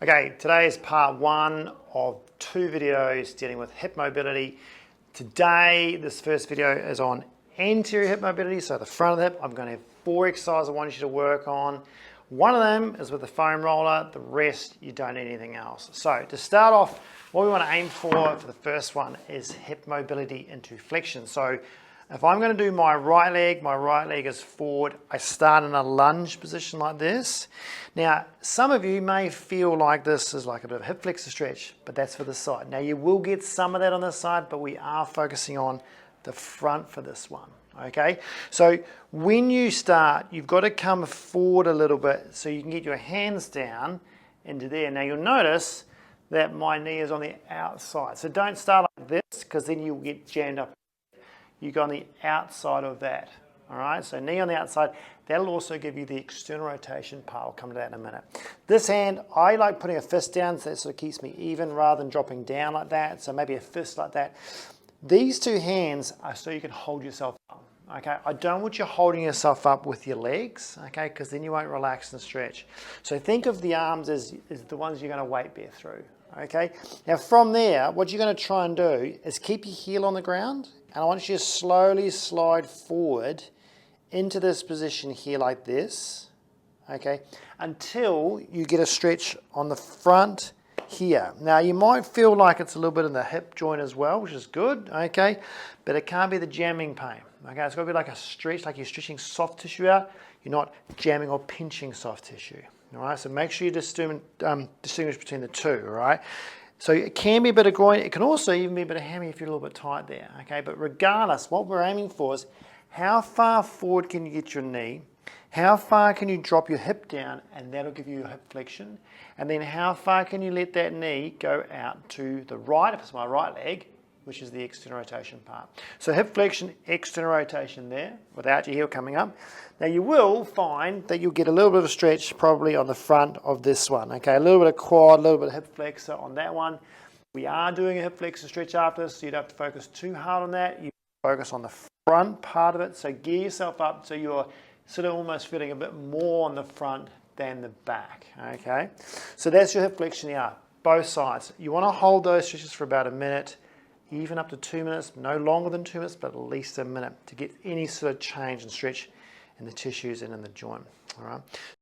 Okay, today is part one of 2 videos dealing with hip mobility. Today, this first video is on anterior hip mobility, so the front of the hip. I'm going to have 4 exercises I want you to work on. One of them is with the foam roller, the rest you don't need anything else. So to start off, what we want to aim for the first one is hip mobility into flexion. So if I'm going to do my right leg is forward. I start in a lunge position like this. Now, some of you may feel like this is like a bit of a hip flexor stretch, but that's for the side. Now, you will get some of that on this side, but we are focusing on the front for this one, okay? So when you start, you've got to come forward a little bit so you can get your hands down into there. Now, you'll notice that my knee is on the outside. So don't start like this because then you'll get jammed up. You go on the outside of that, all right? So knee on the outside, that'll also give you the external rotation part. I'll come to that in a minute. This hand, I like putting a fist down so that sort of keeps me even rather than dropping down like that. So maybe a fist like that. These 2 hands are so you can hold yourself up, okay? I don't want you holding yourself up with your legs, okay? Because then you won't relax and stretch. So think of the arms as the ones you're going to weight bear through, okay? Now from there, what you're going to try and do is keep your heel on the ground. And I want you to slowly slide forward into this position here like this, okay, until you get a stretch on the front here. Now, you might feel like it's a little bit in the hip joint as well, which is good, okay, but it can't be the jamming pain, okay? It's got to be like a stretch, like you're stretching soft tissue out. You're not jamming or pinching soft tissue, all right? So make sure you distinguish between the 2, all right? So it can be a bit of groin, it can also even be a bit of hammy if you're a little bit tight there, okay? But regardless, what we're aiming for is how far forward can you get your knee, how far can you drop your hip down, and that'll give you a hip flexion, and then how far can you let that knee go out to the right, if it's my right leg, which is the external rotation part. So hip flexion, external rotation there, without your heel coming up. Now you will find that you'll get a little bit of a stretch probably on the front of this one, okay? A little bit of quad, a little bit of hip flexor on that one. We are doing a hip flexor stretch after this, so you don't have to focus too hard on that. You focus on the front part of it, so gear yourself up so you're sort of almost feeling a bit more on the front than the back, okay? So that's your hip flexion ER, both sides. You want to hold those stretches for about a minute, even up to 2 minutes, no longer than 2 minutes, but at least a minute to get any sort of change and stretch in the tissues and in the joint, all right?